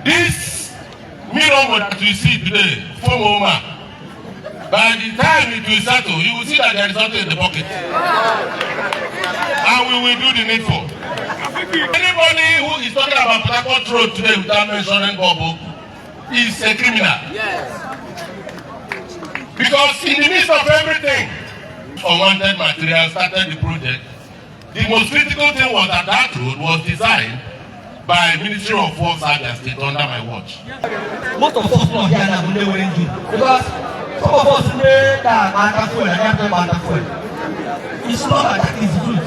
This mirror that you see today, Fomoma, by the time it will settle, you will see that there is nothing in the pocket. And we will do the needful. Anybody who is talking about Port Harcourt Road today without mentioning Bobo is a criminal. Yes. Because in the midst of everything, unwanted material started the project. The most critical thing was that that road was designed by Ministry of Works Abia State under my watch. Most of us not here now they will do because some of us say that man fuel and every man fuel. It's not like that is good.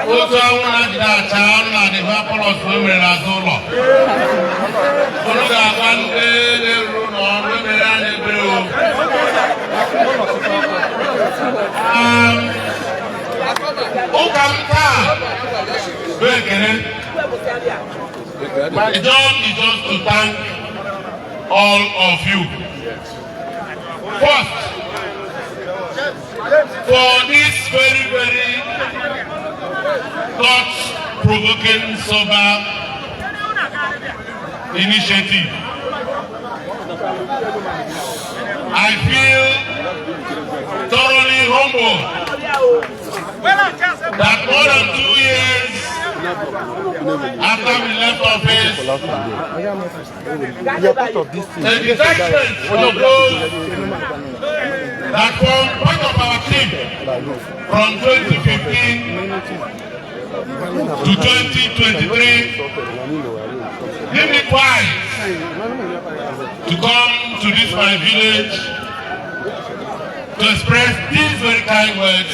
Otu awụ na-adịda acha ọnụ na-adịba pọlọs wee mere n'azụ ụlọ. Unu ga-agwa ndị na-eru n'ọrụ emere a na-ebere o. Ụka m taa bụ ekele. My job is just to thank all of you. First, for this very, very thought-provoking, sober initiative. I feel thoroughly humbled that more than 2 years after we left office, the detachment of those that form part of our team from 2015 to 2023 deemed it wise to come to this my village to express these very kind words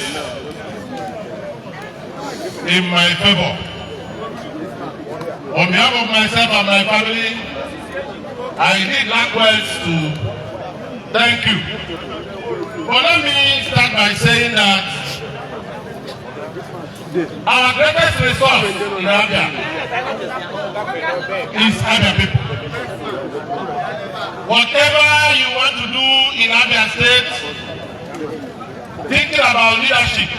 in my favor. On behalf of myself and my family, I need likewise to thank you. But let me start by saying that our greatest resource in Abia is Abia people. Whatever you want to do in Abia State, thinking about leadership,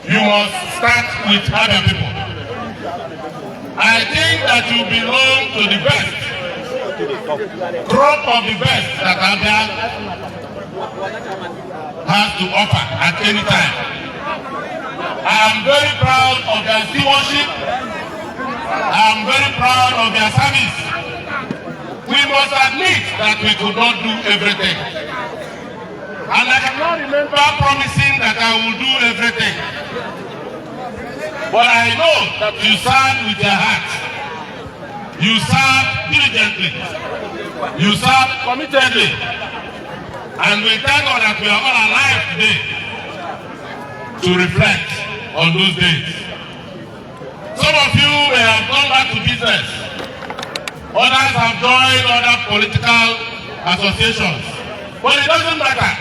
you must start with Abia people. I think that you belong to the best, crop of the best that Abia has to offer at any time. I am very proud of their stewardship. I am very proud of their service. We must admit that we could not do everything. And I cannot remember promising that I will do everything. But I know that you serve with your heart. You serve diligently. You serve committedly. And we thank God that we are all alive today to reflect on those days. Some of you may have gone back to business. Others have joined other political associations. But it doesn't matter.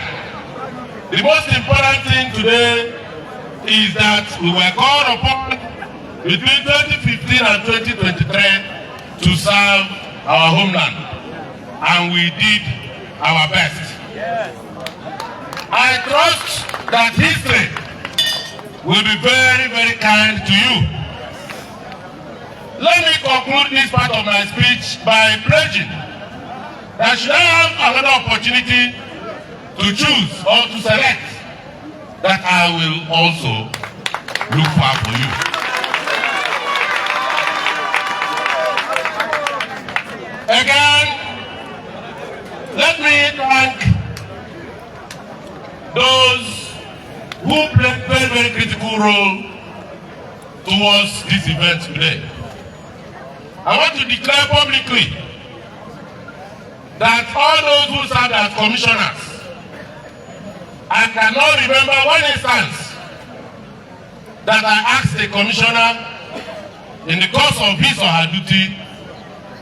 The most important thing today is that we were called upon between 2015 and 2023 to serve our homeland. And we did our best. I trust that history will be very, very kind to you. Let me conclude this part of my speech by pledging that should I have another opportunity to choose or to select, that I will also look far for you. Again, let me thank those who played a very, very critical role towards this event today. I want to declare publicly that all those who served as commissioners, I cannot remember one instance that I asked a commissioner in the course of his or her duty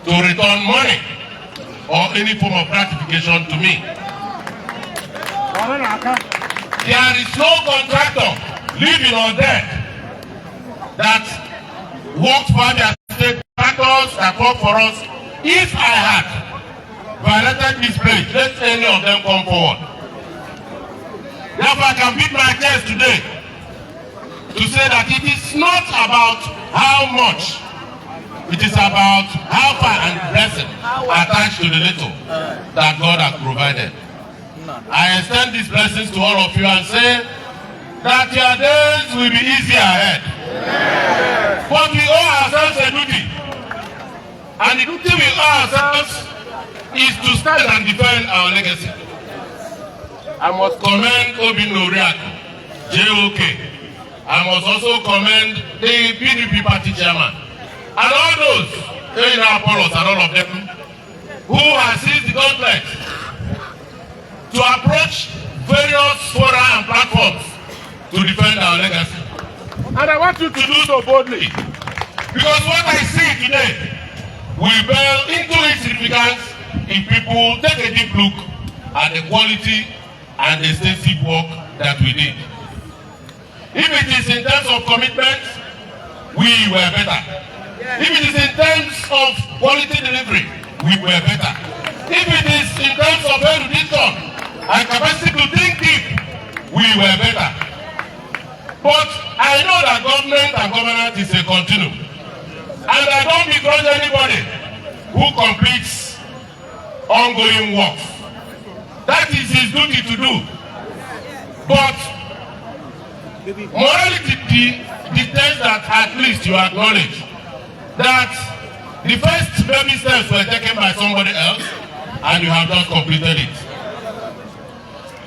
to return money or any form of gratification to me. There is no contractor, living or dead, that works for Abia State, contractors that work for us. If I had violated this pledge, let any of them come forward. Therefore, I can beat my chest today to say that it is not about how much, it is about how far and blessing attached to the little that God has provided. I extend these blessings to all of you and say that your days will be easier ahead. But we owe ourselves a duty. And the duty we owe ourselves is to stand and defend our legacy. I must commend Obinna Oriakụ, JOK. I must also commend the PDP party chairman and all those, Apollos and all of them, who have seized the gauntlet to approach various fora and platforms to defend our legacy. And I want you to do so boldly, because what I see today will bear into its significance if people take a deep look at the quality and extensive work that we did. If it is in terms of commitment, we were better. If it is in terms of quality delivery, we were better. If it is in terms of erudition and capacity to think deep, we were better. But I know that government and governance is a continuum. And I don't begrudge anybody who completes ongoing work. That is his duty to do. But morality dictates that at least you acknowledge that the first baby steps were taken by somebody else and you have just completed it.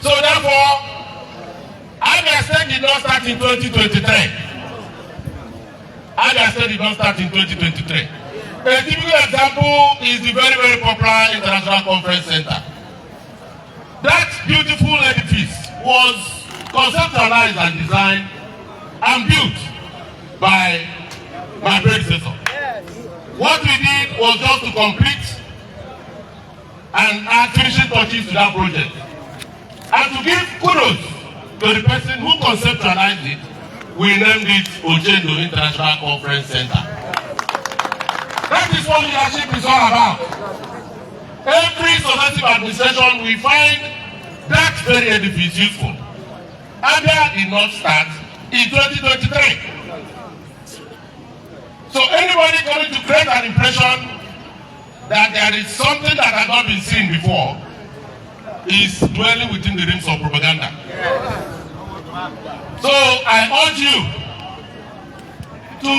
So therefore, Abia State did not start in 2023. Abia State did not start in 2023. A typical example is the very, very popular International Conference Center. That beautiful edifice was conceptualized and designed and built by my predecessor. What we did was just to complete and add finishing touches to that project. And to give kudos to the person who conceptualized it, we named it Ochendo International Conference Center. That is what leadership is all about. Every successive administration will find that very edifice useful. Abia did not start in 2023. So anybody coming to create an impression that there is something that has not been seen before is dwelling within the rings of propaganda. So I urge you to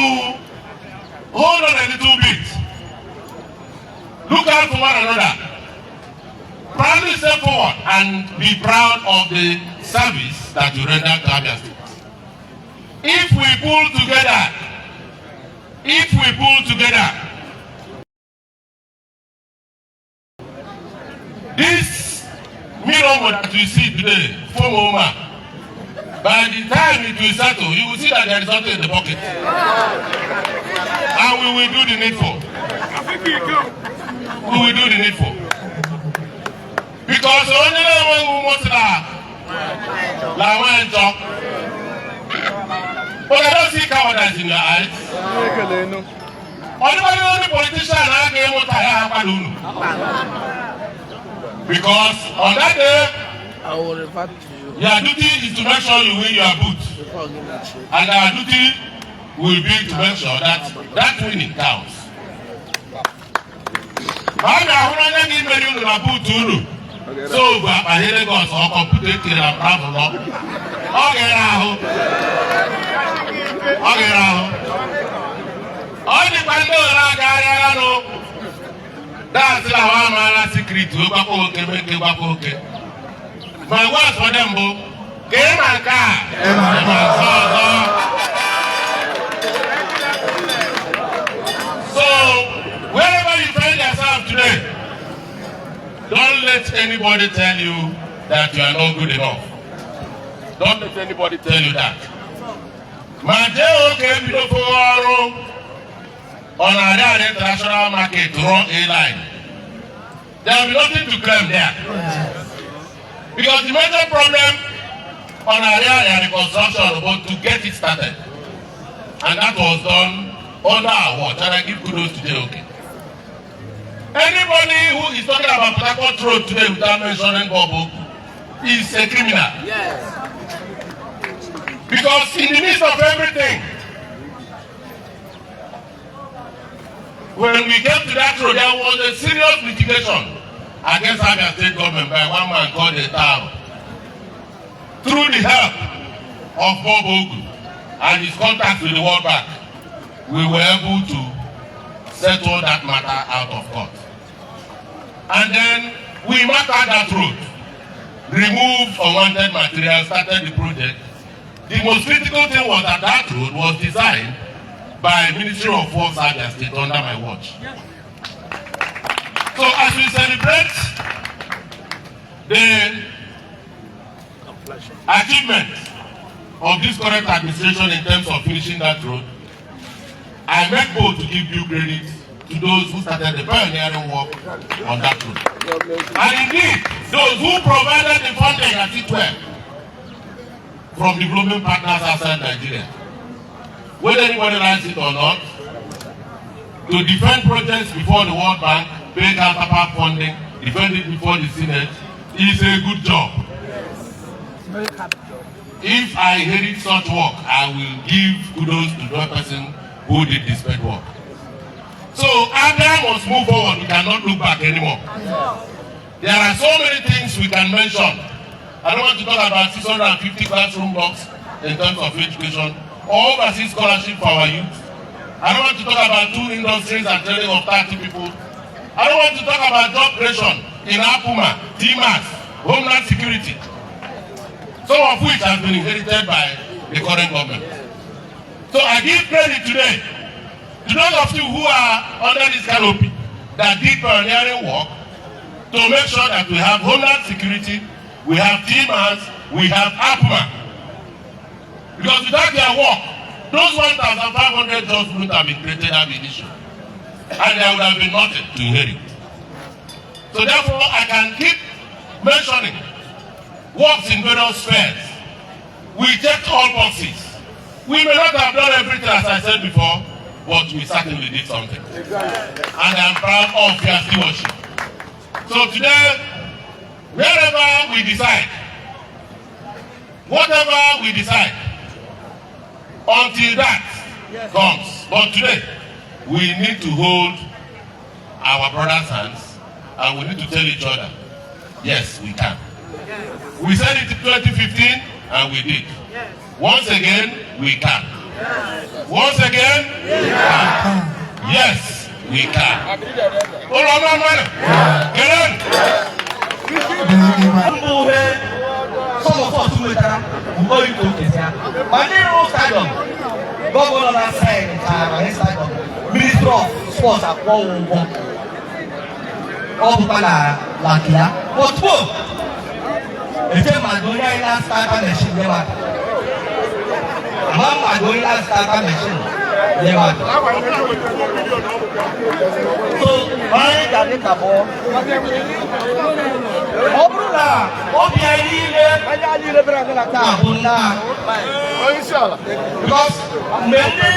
hold on a little bit. Look out for one another. Proudly step forward and be proud of the service that you render to Abia State. If we pull together, this mirror that you see today, FOMO, by the time it will settle, you will see that there is something in the pocket. And we will do the needful. We will do the needful. Because only when we want to talk. But I don't see cowardice in your eyes. Only politician because on that day, I will refer to you. Your duty is to make sure you win your boot. And our duty will be to make sure that that winning counts. So, I hear the gods or computer and travel. Okay, now. Only that's our man secret. My words for them, game and car. So, wherever you find yourself today, don't let anybody tell you that you are not good enough. Don't let anybody tell you that. My JOK on Abia International Market to run a line. There will be nothing to claim there. Because the major problem on Abia reconstruction was to get it started. And that was done under our watch. And I give kudos to JOK. Anybody who is talking about Port Harcourt Road today without mentioning Bobo is a criminal. Yes. Because in the midst of everything, when we get to that road, there was a serious litigation against Abia State government by one man called the town. Through the help of Bob Ogu and his contacts with the World Bank, we were able to settle that matter out of court. And then we mapped out that road, removed unwanted material, started the project. The most critical thing was that that road was designed by Ministry of Works Abia State under my watch. So as we celebrate the achievement of this current administration in terms of finishing that road, I make bold to give due credit to those who started the pioneering work on that road. And indeed, those who provided the funding at it well from development partners outside Nigeria. Whether anybody likes it or not, to defend projects before the World Bank, pay counterpart funding, defend it before the Senate, is a good job. If I inherit such work, I will give kudos to the person who did this bad work. So Abia must move forward. We cannot look back anymore. There are so many things we can mention. I don't want to talk about 650 classroom blocks in terms of education, or overseas scholarship for our youth. I don't want to talk about 2 industries and training of 30 people. I don't want to talk about job creation in Apuma, TMAS, Homeland Security, some of which has been inherited by the current government. So I give credit today to those of you who are under this canopy that did pioneering work to make sure that we have Homeland Security, we have TMAS, we have Apuma. Because without their work, those 1,500 jobs wouldn't have been created as an issue. And there would have been nothing to inherit. So therefore, I can keep mentioning works in various spheres. We checked all boxes. We may not have done everything as I said before, but we certainly did something. And I'm proud of your stewardship. So today, wherever we decide, whatever we decide, until that comes. But today, we need to hold our brothers' hands and we need to tell each other, yes, we can. We said it in 2015 and we did. Once again, we can. Once again, we can. Yes, we can. Some of us who are going to this, my name stadium, Governor said, stadium, Minister of Sports at Wong Obala Lakia, what for? It's a Madonia starter machine, Mama Madonia starter machine. So, I got it about Obruna, because many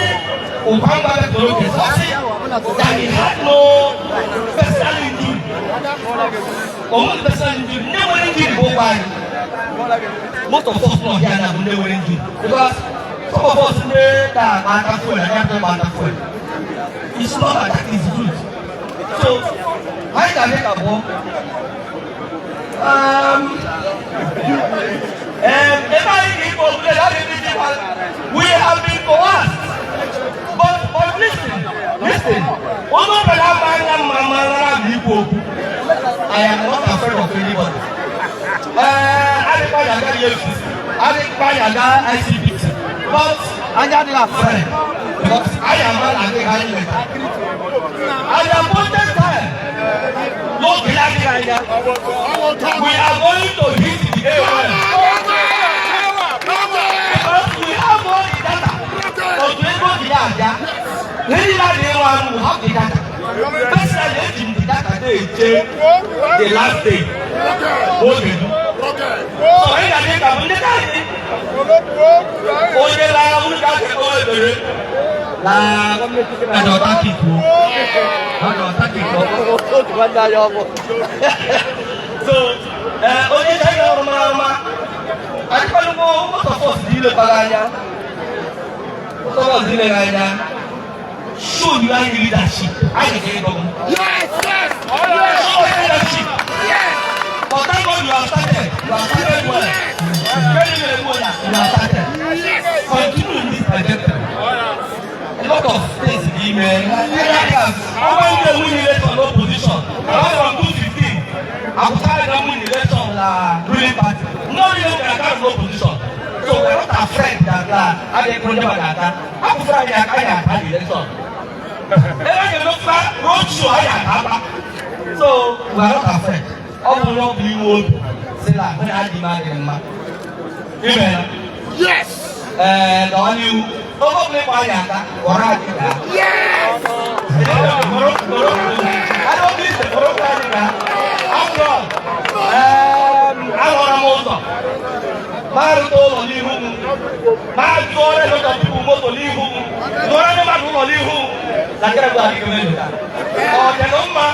Obama that he had no personal injury. Only personal injury, never injured most of us not here now, never injured. Because some of us know that Bantafuel and every Bantafuel. It's not like that is good. So, I can make a bomb. We have been coerced. But listen. I am not afraid of anybody. But I am friend. But I am not a big I am appointed time. Look, we are going to hit the air. Because we have all the data. But we don't Really, the one who have the data. Personally, the data they change the last day. What we do? So when they come, they can't. Oh, they la, we can't go over. La, I don't take it. I don't take it. So, only time I remember, I can't go. What the first deal baganya? What the first deal baganya? Show you any leadership. I can go. Yes. Show leadership. Yes. But thank God you have started. You have started well. You have started. Continue in this trajectory. A lot of things in the email. I want to win election no position. I want from 2015. I will try to win election ruling party. No election I can't no position. So we are not afraid that I get project that. I'm afraid that I can't have election. So we are not afraid. All we want to do is say that when I demand them, amen. Yes. And on you, probably by that, or I did that. Yes. I don't need the program. I'm gone. I want to move. Maruto lihu, maruto le lo tapi bumo lihu, dora ne maruto lihu, sakira gua di kemeja. Oh, jangan lupa.